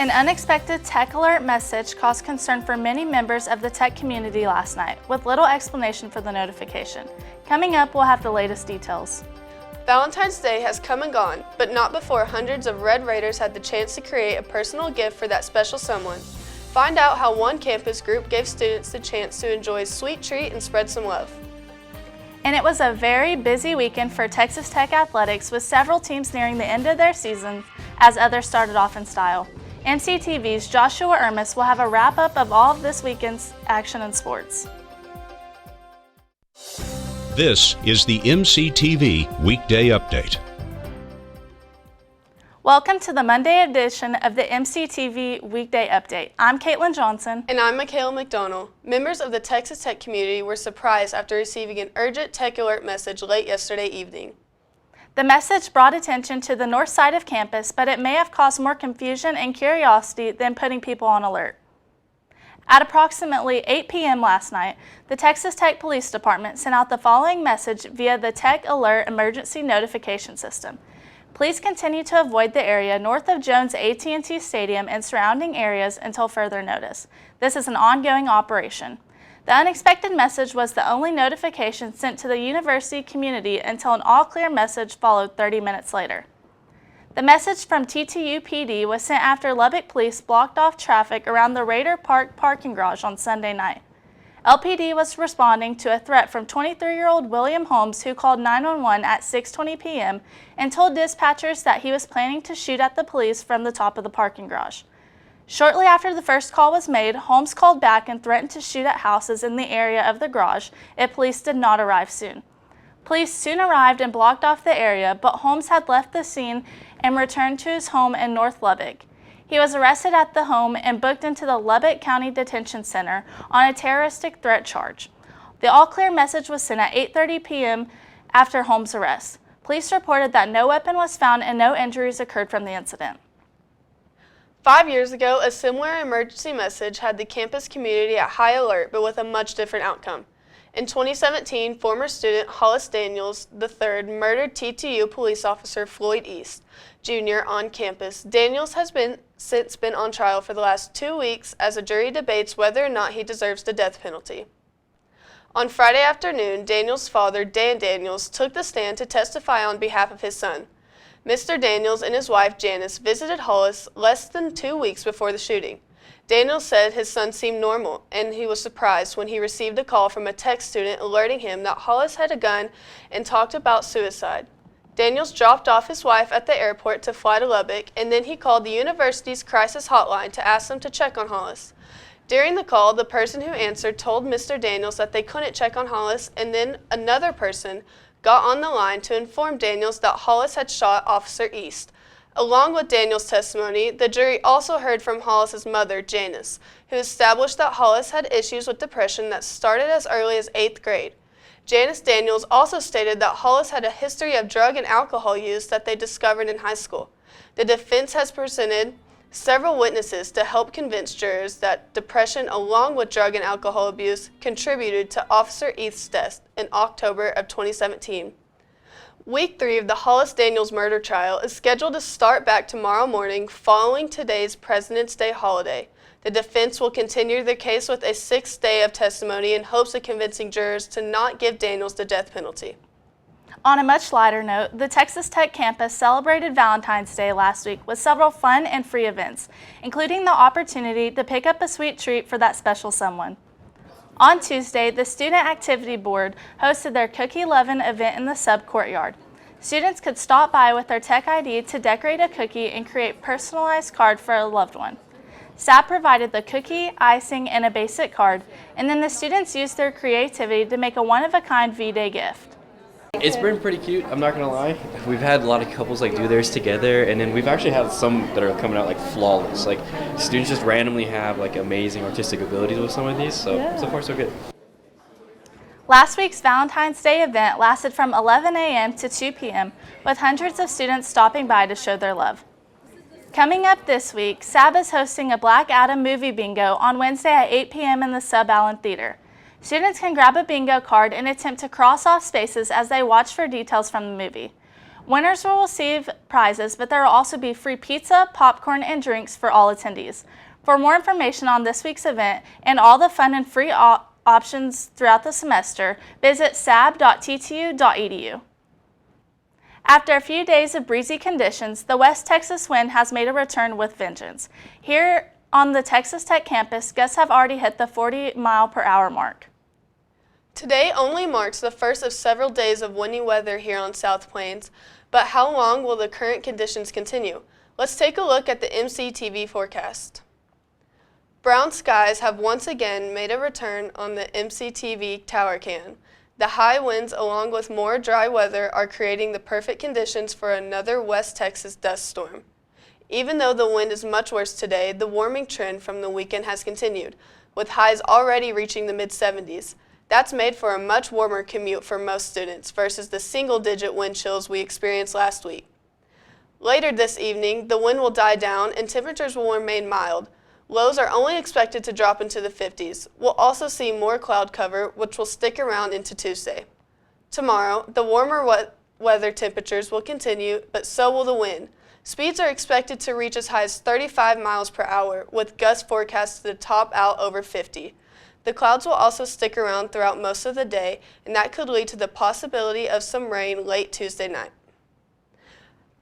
An unexpected tech alert message caused concern for many members of the tech community last night, with little explanation for the notification. Coming up, we'll have the latest details. Valentine's Day has come and gone, but not before hundreds of Red Raiders had the chance to create a personal gift for that special someone. Find out how one campus group gave students the chance to enjoy a sweet treat and spread some love. And it was a very busy weekend for Texas Tech athletics, with several teams nearing the end of their season as others started off in style. MCTV's Joshua Ermis will have a wrap-up of all of this weekend's action in sports. This is the MCTV Weekday Update. Welcome to the Monday edition of the MCTV Weekday Update. I'm Katelyn Johnson. And I'm Makayla McDonnell. Members of the Texas Tech community were surprised after receiving an urgent tech alert message late yesterday evening. The message brought attention to the north side of campus, but it may have caused more confusion and curiosity than putting people on alert. At approximately 8 p.m. last night, the Texas Tech Police Department sent out the following message via the Tech Alert Emergency Notification System. Please continue to avoid the area north of Jones AT&T Stadium and surrounding areas until further notice. This is an ongoing operation. The unexpected message was the only notification sent to the university community until an all-clear message followed 30 minutes later. The message from TTU PD was sent after Lubbock police blocked off traffic around the Raider Park parking garage on Sunday night. LPD was responding to a threat from 23-year-old William Holmes, who called 911 at 6:20 p.m. and told dispatchers that he was planning to shoot at the police from the top of the parking garage. Shortly after the first call was made, Holmes called back and threatened to shoot at houses in the area of the garage if police did not arrive soon. Police soon arrived and blocked off the area, but Holmes had left the scene and returned to his home in North Lubbock. He was arrested at the home and booked into the Lubbock County Detention Center on a terroristic threat charge. The all-clear message was sent at 8:30 p.m. after Holmes' arrest. Police reported that no weapon was found and no injuries occurred from the incident. 5 years ago, a similar emergency message had the campus community at high alert, but with a much different outcome. In 2017, former student Hollis Daniels III murdered TTU police officer Floyd East, Jr. on campus. Daniels has since been on trial for the last 2 weeks as a jury debates whether or not he deserves the death penalty. On Friday afternoon, Daniels' father, Dan Daniels, took the stand to testify on behalf of his son. Mr. Daniels and his wife, Janice, visited Hollis less than 2 weeks before the shooting. Daniels said his son seemed normal, and he was surprised when he received a call from a tech student alerting him that Hollis had a gun and talked about suicide. Daniels dropped off his wife at the airport to fly to Lubbock, and then he called the university's crisis hotline to ask them to check on Hollis. During the call, the person who answered told Mr. Daniels that they couldn't check on Hollis, and then another person got on the line to inform Daniels that Hollis had shot Officer East. Along with Daniels' testimony, the jury also heard from Hollis' mother, Janice, who established that Hollis had issues with depression that started as early as 8th grade. Janice Daniels also stated that Hollis had a history of drug and alcohol use that they discovered in high school. The defense has presented several witnesses to help convince jurors that depression along with drug and alcohol abuse contributed to Officer East's death in October of 2017. Week 3 of the Hollis-Daniels murder trial is scheduled to start back tomorrow morning following today's President's Day holiday. The defense will continue their case with a 6th day of testimony in hopes of convincing jurors to not give Daniels the death penalty. On a much lighter note, the Texas Tech campus celebrated Valentine's Day last week with several fun and free events, including the opportunity to pick up a sweet treat for that special someone. On Tuesday, the Student Activity Board hosted their Cookie Lovin' event in the sub-courtyard. Students could stop by with their Tech ID to decorate a cookie and create a personalized card for a loved one. Staff provided the cookie, icing, and a basic card, and then the students used their creativity to make a one-of-a-kind V-Day gift. It's been pretty cute, I'm not gonna lie. We've had a lot of couples do theirs together, and then we've actually had some that are coming out flawless. Students just randomly have amazing artistic abilities with some of these, so far so good. Last week's Valentine's Day event lasted from 11 a.m. to 2 p.m. with hundreds of students stopping by to show their love. Coming up this week, SAB is hosting a Black Adam movie bingo on Wednesday at 8 p.m. in the Sub Allen Theater. Students can grab a bingo card and attempt to cross off spaces as they watch for details from the movie. Winners will receive prizes, but there will also be free pizza, popcorn, and drinks for all attendees. For more information on this week's event and all the fun and free options throughout the semester, visit sab.ttu.edu. After a few days of breezy conditions, the West Texas wind has made a return with vengeance. Here on the Texas Tech campus, gusts have already hit the 40-mile-per-hour mark. Today only marks the first of several days of windy weather here on South Plains, but how long will the current conditions continue? Let's take a look at the MCTV forecast. Brown skies have once again made a return on the MCTV tower cam. The high winds along with more dry weather are creating the perfect conditions for another West Texas dust storm. Even though the wind is much worse today, the warming trend from the weekend has continued, with highs already reaching the mid-70s. That's made for a much warmer commute for most students versus the single-digit wind chills we experienced last week. Later this evening, the wind will die down and temperatures will remain mild. Lows are only expected to drop into the 50s. We'll also see more cloud cover, which will stick around into Tuesday. Tomorrow, the warmer weather temperatures will continue, but so will the wind. Speeds are expected to reach as high as 35 miles per hour, with gusts forecast to top out over 50. The clouds will also stick around throughout most of the day, and that could lead to the possibility of some rain late Tuesday night.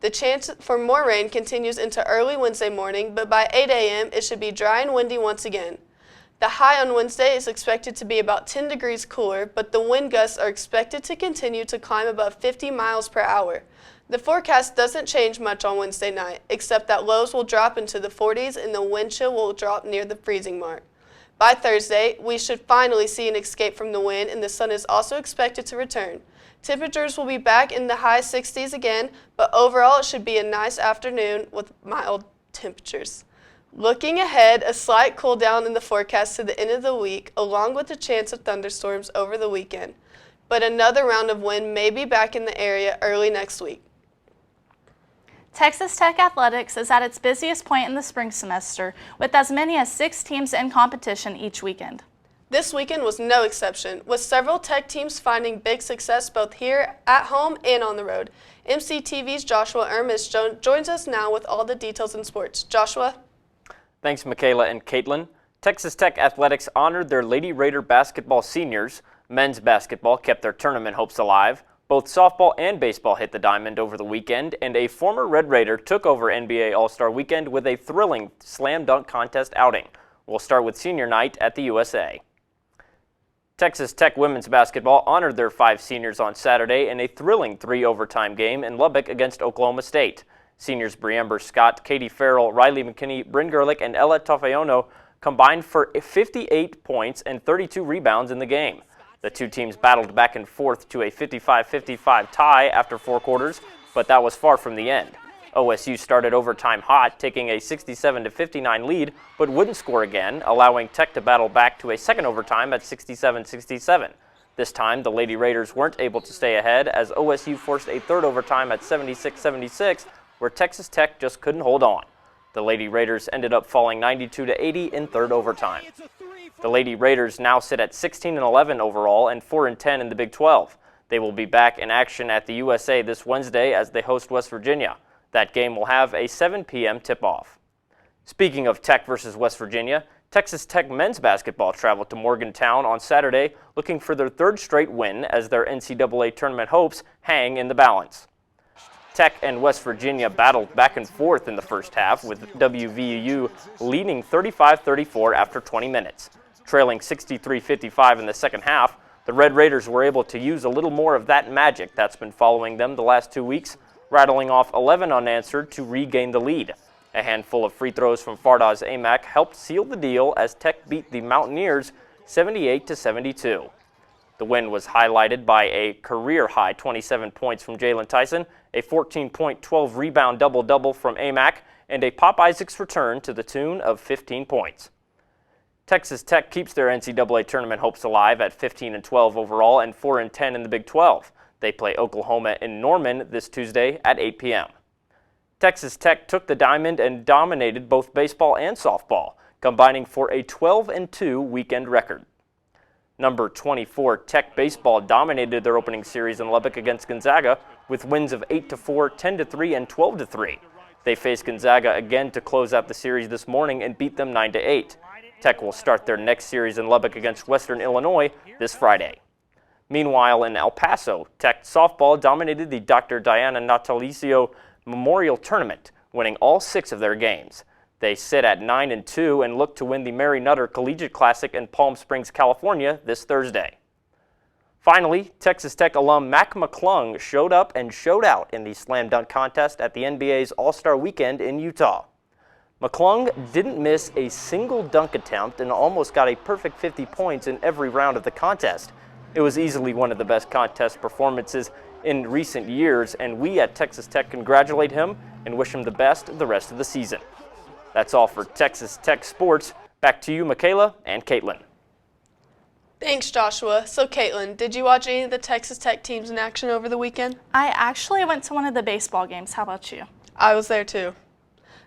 The chance for more rain continues into early Wednesday morning, but by 8 a.m. it should be dry and windy once again. The high on Wednesday is expected to be about 10 degrees cooler, but the wind gusts are expected to continue to climb above 50 miles per hour. The forecast doesn't change much on Wednesday night, except that lows will drop into the 40s and the wind chill will drop near the freezing mark. By Thursday, we should finally see an escape from the wind, and the sun is also expected to return. Temperatures will be back in the high 60s again, but overall it should be a nice afternoon with mild temperatures. Looking ahead, a slight cool down in the forecast to the end of the week, along with a chance of thunderstorms over the weekend. But another round of wind may be back in the area early next week. Texas Tech Athletics is at its busiest point in the spring semester, with as many as 6 teams in competition each weekend. This weekend was no exception, with several Tech teams finding big success both here at home and on the road. MCTV's Joshua Ermis joins us now with all the details in sports. Joshua? Thanks, Makayla and Katelyn. Texas Tech Athletics honored their Lady Raider basketball seniors. Men's basketball kept their tournament hopes alive. Both softball and baseball hit the diamond over the weekend, and a former Red Raider took over NBA All-Star Weekend with a thrilling slam dunk contest outing. We'll start with senior night at the USA. Texas Tech women's basketball honored their 5 seniors on Saturday in a thrilling 3-overtime game in Lubbock against Oklahoma State. Seniors Breamber Scott, Katie Farrell, Riley McKinney, Bryn Gerlich, and Ella Tofeono combined for 58 points and 32 rebounds in the game. The two teams battled back and forth to a 55-55 tie after 4 quarters, but that was far from the end. OSU started overtime hot, taking a 67-59 lead, but wouldn't score again, allowing Tech to battle back to a second overtime at 67-67. This time, the Lady Raiders weren't able to stay ahead as OSU forced a third overtime at 76-76, where Texas Tech just couldn't hold on. The Lady Raiders ended up falling 92-80 in third overtime. The Lady Raiders now sit at 16-11 overall and 4-10 in the Big 12. They will be back in action at the USA this Wednesday as they host West Virginia. That game will have a 7 p.m. tip-off. Speaking of Tech versus West Virginia, Texas Tech men's basketball traveled to Morgantown on Saturday looking for their 3rd straight win as their NCAA tournament hopes hang in the balance. Tech and West Virginia battled back and forth in the first half, with WVU leading 35-34 after 20 minutes. Trailing 63-55 in the second half, the Red Raiders were able to use a little more of that magic that's been following them the last 2 weeks, rattling off 11 unanswered to regain the lead. A handful of free throws from Fardaz Amack helped seal the deal as Tech beat the Mountaineers 78-72. The win was highlighted by a career-high 27 points from Jalen Tyson, a 14-point, 12-rebound double-double from Amack, and a Pop Isaacs return to the tune of 15 points. Texas Tech keeps their NCAA tournament hopes alive at 15-12 overall and 4-10 in the Big 12. They play Oklahoma in Norman this Tuesday at 8 p.m. Texas Tech took the diamond and dominated both baseball and softball, combining for a 12-2 weekend record. Number 24 Tech baseball dominated their opening series in Lubbock against Gonzaga with wins of 8-4, 10-3, and 12-3. They face Gonzaga again to close out the series this morning and beat them 9-8. Tech will start their next series in Lubbock against Western Illinois this Friday. Meanwhile, in El Paso, Tech softball dominated the Dr. Diana Natalicio Memorial Tournament, winning all 6 of their games. They sit at 9-2 and look to win the Mary Nutter Collegiate Classic in Palm Springs, California this Thursday. Finally, Texas Tech alum Mac McClung showed up and showed out in the slam dunk contest at the NBA's All-Star Weekend in Utah. McClung didn't miss a single dunk attempt and almost got a perfect 50 points in every round of the contest. It was easily one of the best contest performances in recent years, and we at Texas Tech congratulate him and wish him the best the rest of the season. That's all for Texas Tech Sports. Back to you, Makayla and Katelyn. Thanks, Joshua. So, Katelyn, did you watch any of the Texas Tech teams in action over the weekend? I actually went to one of the baseball games. How about you? I was there too.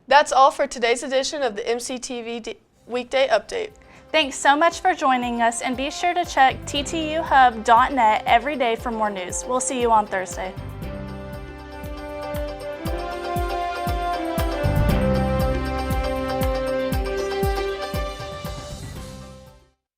That's all for today's edition of the MCTV Weekday Update. Thanks so much for joining us, and be sure to check ttuhub.net every day for more news. We'll see you on Thursday.